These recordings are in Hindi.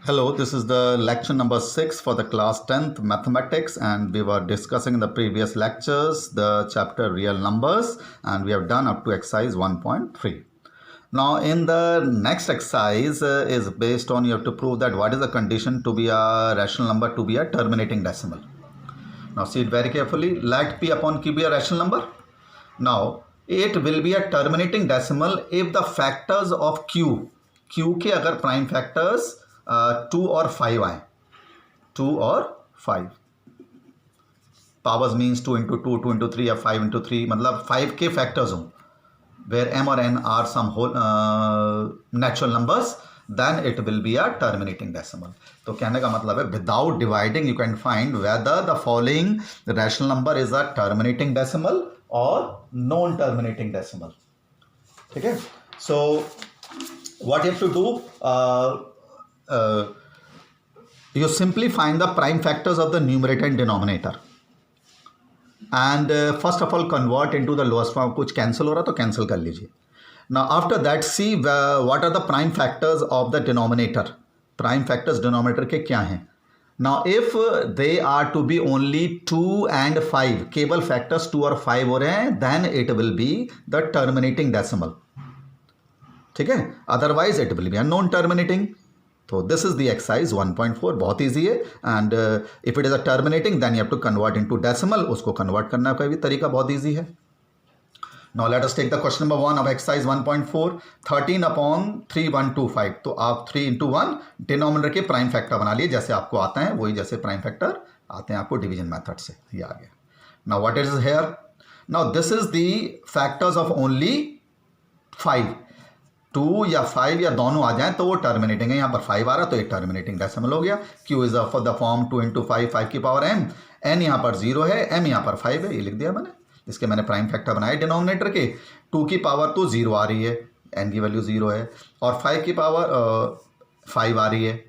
Hello, this is the lecture number 6 for the class 10th mathematics, and we were discussing in the previous lectures the chapter real numbers, and we have done up to exercise 1.3. Now in the next exercise is based on you have to prove that what is the condition to be a rational number to be a terminating decimal. Now see it very carefully. Let P upon Q be a rational number. Now it will be a terminating decimal if the factors of Q के अगर प्राइम फैक्टर्स 2 और 5 आए, 2 और 5 पावर्स मीन्स 2 इंटू 2, 2 इंटू 3 या 5 इंटू 3, मतलब 5 के फैक्टर्स हों वेर m और n are some whole natural numbers, then it will be a terminating decimal. तो कहने का मतलब है without dividing you can find whether the following rational number is a terminating decimal और नॉन टर्मिनेटिंग डेसिमल. ठीक है. सो what you have to do, you simply find the prime factors of the numerator and denominator, and first of all convert into the lowest form. कुछ cancel हो रहा तो cancel कर लीजिए. Now after that see what are the prime factors of the denominator. prime factors denominator के क्या हैं. Now if they are to be only 2 and 5, केवल factors 2 और 5 हो रहे हैं, then it will be the terminating decimal. ठीक है. Otherwise it will be a non terminating. तो दिस इज द एक्सरसाइज 1.4. बहुत ईजी है. And if it is a terminating then you have to convert into decimal. उसको कन्वर्ट करने का भी तरीका बहुत ईजी है. Now let us take the question number 1 of exercise 1.4. 13/3125. तो आप 3 इंटू 1 डिनोमिनेटर के प्राइम फैक्टर बना लिए जैसे आपको आता है, वही जैसे प्राइम फैक्टर आते हैं आपको डिवीजन मेथड से. ये आ गया. Now what is here. Now this is the factors of only 5. 2 या 5 या दोनों आ जाएं तो वो टर्मिनेटिंग है. यहाँ पर 5 आ रहा तो ये टर्मिनेटिंग डेसिमल हो गया. Q is for the form 2 into 5, 5 की पावर m. n यहाँ पर 0 है, m यहाँ पर 5 है, ये लिख दिया मैंने. इसके मैंने प्राइम फैक्टर बनाए डिनोमिनेटर के. 2 की पावर तो 0 आ रही है, n की वैल्यू 0 है, और 5 की पावर 5 आ रही है,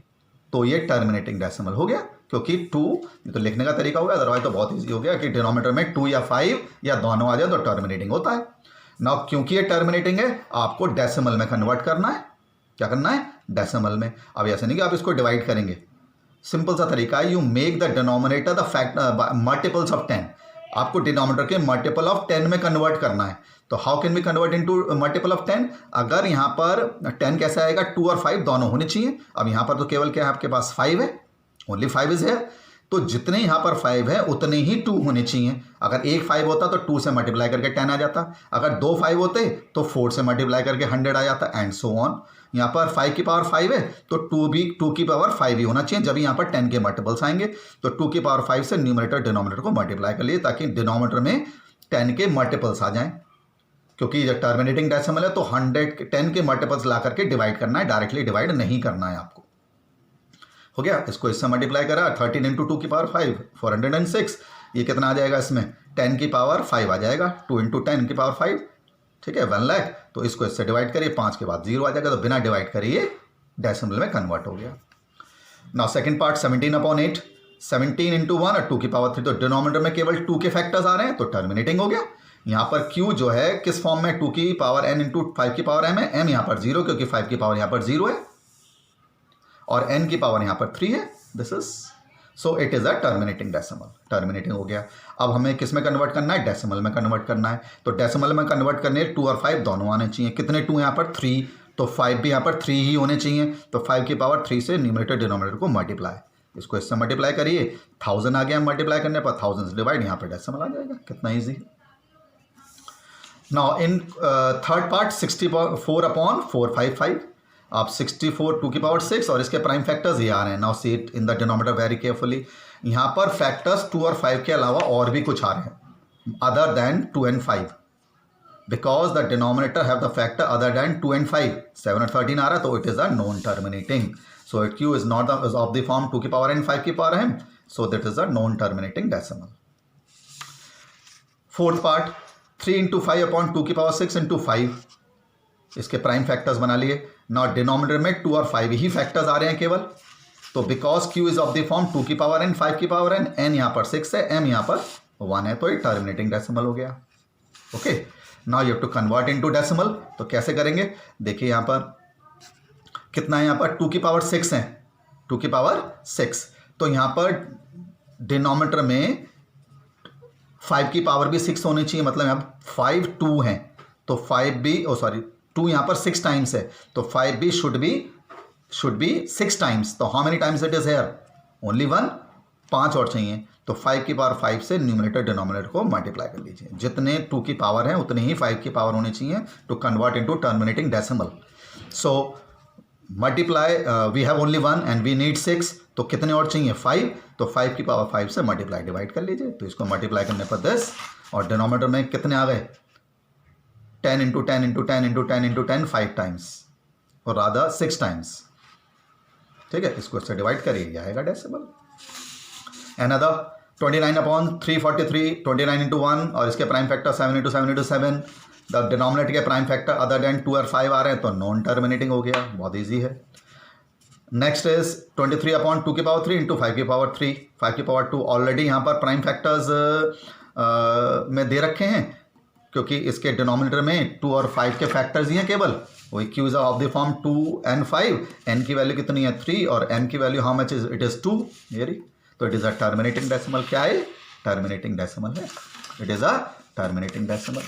तो ये टर्मिनेटिंग डेसिमल हो गया. क्योंकि 2 ये तो लिखने का तरीका हो गया, अदरवाइज तो बहुत ईजी हो गया कि डिनोमिनेटर में 2 या 5 या दोनों आ जाए तो टर्मिनेटिंग होता है. नाउ क्योंकि ये टर्मिनेटिंग है आपको डेसिमल में कन्वर्ट करना है. क्या करना है? डेसिमल में. अब ऐसे नहीं कि आप इसको डिवाइड करेंगे. सिंपल सा तरीका है, you make the denominator the factor multiples of 10. आपको डिनोमिनेटर के मल्टीपल ऑफ 10 में कन्वर्ट करना है. तो how can we convert into multiple of 10. अगर यहाँ पर 10 कैसे आएगा, 2 और 5 दोनों होने चाहिए. अब यहाँ पर तो केवल क्या है आपके पास 5 है, ओनली 5 इज है. तो जितने यहाँ पर 5 है उतने ही 2 होने चाहिए. अगर एक 5 होता तो 2 से मल्टीप्लाई करके 10 आ जाता. अगर 2 5 होते तो 4 से मल्टीप्लाई करके 100 आ जाता, एंड सो ऑन. यहाँ पर 5 की पावर 5 है तो 2 भी 2 की पावर 5 ही होना चाहिए. जब यहाँ पर 10 के मल्टीपल्स आएंगे तो 2 की पावर 5 से न्यूमरेटर डिनोमिनेटर को मल्टीप्लाई कर लिए ताकि डिनोमिनेटर में 10 के मल्टीपल्स आ जाएं. क्योंकि जब टर्मिनेटिंग डेसिमल है तो 10 के मल्टीपल्स ला करके डिवाइड करना है, डायरेक्टली डिवाइड नहीं करना है आपको. हो गया. इसको इससे मल्टीप्लाई करा. 13 इंटू 2 की पावर 5, 406. ये कितना आ जाएगा इसमें, 10 की पावर 5 आ जाएगा. 2 इंटू 10 की पावर 5, ठीक है, 1 लाख. तो इसको इससे डिवाइड करिए, 5 के बाद 0 आ जाएगा. तो बिना डिवाइड करिए डेसिमल में कन्वर्ट हो गया. Now second part 17/8. 17 इंटू 1 और 2 की पावर 3. तो डिनोमिनेटर में केवल 2 के फैक्टर्स आ रहे हैं तो टर्मिनेटिंग हो गया. यहाँ पर Q जो है किस फॉर्म में, 2 की पावर n इंटू 5 की पावर m है. m यहाँ पर 0 क्योंकि 5 की पावर यहाँ पर 0 है और n की पावर यहाँ पर 3 है. This is so it is a terminating decimal. Terminating हो गया. अब हमें किस में कन्वर्ट करना है, डेसिमल में कन्वर्ट करना है. तो डेसिमल में कन्वर्ट करने 2 और 5 दोनों आने चाहिए. कितने 2 यहाँ पर 3, तो 5 भी यहाँ पर 3 ही होने चाहिए. तो 5 की पावर 3 से न्यूमरेटर डिनोमिनेटर को मल्टीप्लाई. इसको इससे मल्टीप्लाई करिए, 1000 आ गया. मल्टीप्लाई करने पर 1000 से डिवाइड, यहाँ पर डेसिमल आ जाएगा. कितना easy. Now in third part 64/455. आप 64 2 की पावर 6 और इसके प्राइम फैक्टर्स ये आ रहे हैं. Now see it in the denominator very carefully. यहाँ पर फैक्टर्स 2 और 5 के अलावा और भी कुछ आ रहे हैं other than 2 and 5, because the denominator have the factor other than 2 and 5. 7 और 13 आ रहा है तो it is a non terminating. So it Q is not of the form 2 की पावर n 5 की power m. So that is a non terminating decimal. Fourth part 3 into 5 upon 2 की पावर 6 इंटू 5. इसके प्राइम फैक्टर्स बना लिए. नॉट डिनोमिनेटर में 2 और 5 ही फैक्टर्स आ रहे हैं केवल. तो because Q is of the form 2 की पावर n 5 की पावर n. n यहाँ पर 6 है, m यहाँ पर 1 है, तो ये टर्मिनेटिंग डेसिमल हो गया. Okay. Now you have to convert into decimal. तो कैसे करेंगे, देखिए यहाँ पर कितना है, यहाँ पर 2 की पावर 6 है 2 की पावर 6। तो यहाँ पर डिनोमिनेटर में 5 की पावर भी 6 होनी चाहिए, मतलब यहाँ 5 2 हैं तो 5 भी 2 यहाँ पर 6 टाइम्स है तो 5 भी शुड बी 6 टाइम्स। तो how many times it is here? Only 1, 5 और चाहिए। तो 5 की पावर 5 से न्यूमरेटर डिनोमिनेटर को मल्टीप्लाई कर लीजिए। जितने 2 की पावर है उतने ही 5 की पावर होनी चाहिए to convert into terminating decimal. So multiply, we have only 1 and we need 6, तो कितने और चाहिए? 5। तो 5 की पावर 5 से मल्टीप्लाई डिवाइड कर लीजिए। तो इसको मल्टीप्लाई करने पर 10 और डिनोमिनेटर में कितने आ गए? 10 into 10 into 10 into 10 into 10 5 times और राधा 6 टाइम्स। ठीक है, इसको इससे डिवाइड करिए, ये आएगा डेसिमल। Another 29/343, 29 into 1 और इसके prime factor 7 into 7 into 7। The denominator के प्राइम फैक्टर अदर देन 2 और 5 आ रहे हैं तो नॉन टर्मिनेटिंग हो गया, बहुत इजी है। नेक्स्ट इज 23/2 की पावर 3 इंटू 5 की पावर 3, 5 की पावर 2। ऑलरेडी यहाँ पर प्राइम फैक्टर्स में दे रखे हैं क्योंकि इसके डिनोमिनेटर में 2 और 5 के फैक्टर्स ही हैं केवल। वही q's of the form 2 and 5, n की वैल्यू कितनी है? 3 और n की value how much is? It is 2। ये तो it is a terminating decimal. क्या है? टर्मिनेटिंग डेसिमल है। It is a terminating decimal.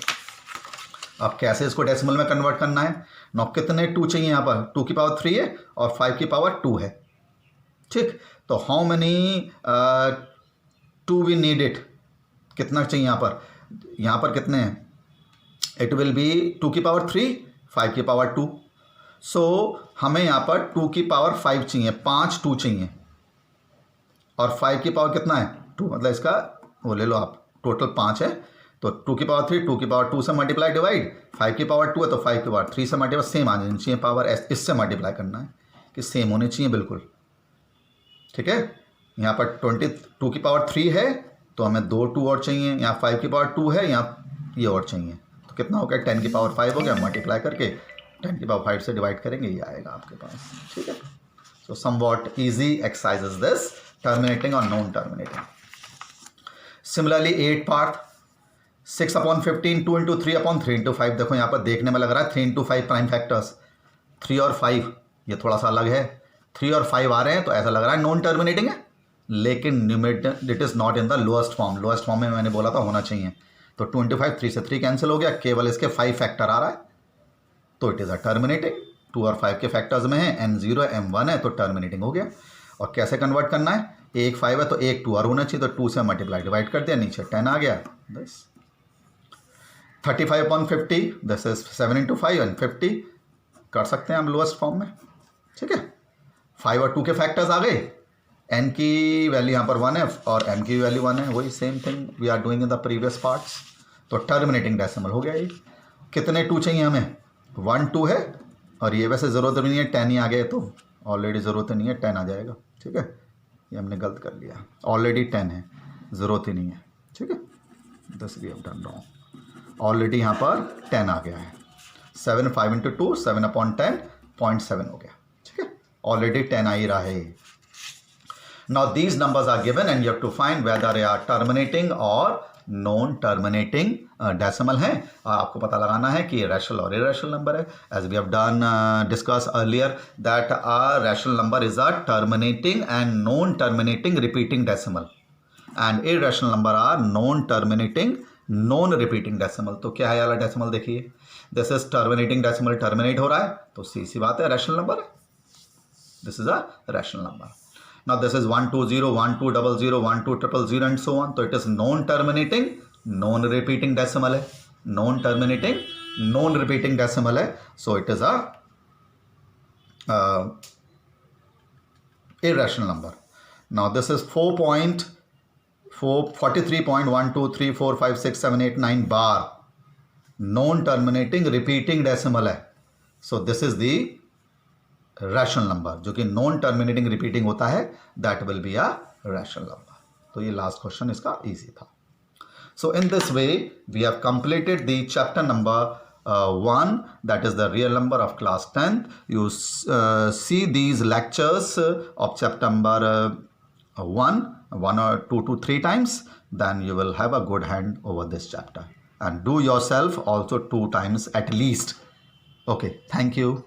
अब कैसे इसको डेसिमल में कन्वर्ट करना है? नौ कितने 2 चाहिए यहाँ पर? 2 की पावर 3 है और 5 की पावर 2 है। ठीक, तो how many 2 we need it? कितना चाहिए यहाँ पर? यहाँ पर कितने हैं? इट विल बी 2 की पावर 3, 5 की पावर 2। सो हमें यहाँ पर 2 की पावर 5 चाहिए, 5 2 चाहिए और 5 की पावर कितना है? 2, मतलब इसका वो ले लो आप, टोटल 5 है तो 2 की पावर 3, 2 की पावर 2 से मल्टीप्लाई डिवाइड, 5 की पावर 2 है तो 5 की पावर 3 से मल्टीप्लाई, सेम आ जानी चाहिए पावर, इससे मल्टीप्लाई करना है कि सेम होनी चाहिए बिल्कुल। ठीक है, यहाँ पर 22 की पावर 3 है तो हमें 2 2 और चाहिए, यहाँ 5 की पावर 2 है, यहाँ ये और चाहिए, तो कितना हो गया? 10 की पावर 5 हो गया। मल्टीप्लाई करके 10 की पावर 5 से डिवाइड करेंगे, ये आएगा आपके पास। ठीक है, so somewhat easy exercise is this, terminating or non-terminating. Similarly 8 part 6/15, 2 into 3/3 into 5। देखो यहाँ पर देखने में लग रहा है 3 into 5 प्राइम फैक्टर्स, 3 और 5 ये थोड़ा सा अलग है। 3 और 5 आ रहे हैं तो ऐसा लग रहा है नॉन टर्मिनेटिंग है, लेकिन numerator it is not in the lowest form. Lowest form में मैंने बोला था होना चाहिए। तो 2 into 5, 3 से 3 कैंसिल हो गया, केवल इसके 5 फैक्टर आ रहा है तो इट इज़ अ टर्मिनेटिंग। 2 और 5 के फैक्टर्स में है, m0 m1 है तो टर्मिनेटिंग हो गया। और कैसे कन्वर्ट करना है? एक 5 है तो एक 2 और होना चाहिए तो 2 से मल्टीप्लाई डिवाइड कर दिया, नीचे 10 आ गया। बस 35/50, दिस इज 7 into 5 and 50 कर सकते हैं हम लोएस्ट फॉर्म में। ठीक है, 5 और 2 के फैक्टर्स आ गए, n की वैल्यू यहाँ पर 1 है और m की वैल्यू 1 है, वही same thing we are doing in the previous parts. तो टर्मिनेटिंग डेसिमल हो गया ये। कितने 2 चाहिए हमें? 1 2 है और ये वैसे ज़रूरत नहीं है, 10 ही आ गए तो ऑलरेडी ज़रूरत नहीं है, 10 आ जाएगा। ठीक है, ये हमने गलत कर लिया, ऑलरेडी 10 है, ज़रूरत ही नहीं है। ठीक है, this we have done wrong. Already यहाँ पर 10 आ गया है। 7 5 into 2 7/10 0.7 हो गया। ठीक है, ऑलरेडी 10 आ ही रहा है। Now these numbers are given and you have to find whether they are terminating और नॉन टर्मिनेटिंग डेसिमल है, और आपको पता लगाना है कि रैशनल और इरेशनल नंबर है। As we have done discuss earlier that a rational number is a terminating and non terminating repeating decimal and irrational number are non terminating non repeating decimal. तो क्या है वाला डेसिमल? देखिए, this is terminating decimal, terminate हो रहा है तो सी बात है, रैशनल नंबर है। This is a rational number. Now this is 1 2 0 1 2 0 0 1 2 0 0 and so on. So it is non-terminating, non-repeating decimal है, non-terminating, non-repeating decimal है. So it is a irrational number. Now this is 43.123456789 bar, non-terminating, repeating decimal है. So this is the rational number, जो कि नॉन टर्मिनेटिंग रिपीटिंग होता है, that will be a rational number. तो ये लास्ट क्वेश्चन इसका इजी था। So in this way we have completed the chapter number 1, that is the real number of class 10th. You see these lectures of chapter number 1 or 2 to 3 times, then you will have a good hand over this chapter, and do yourself also 2 times at least. Okay, thank you.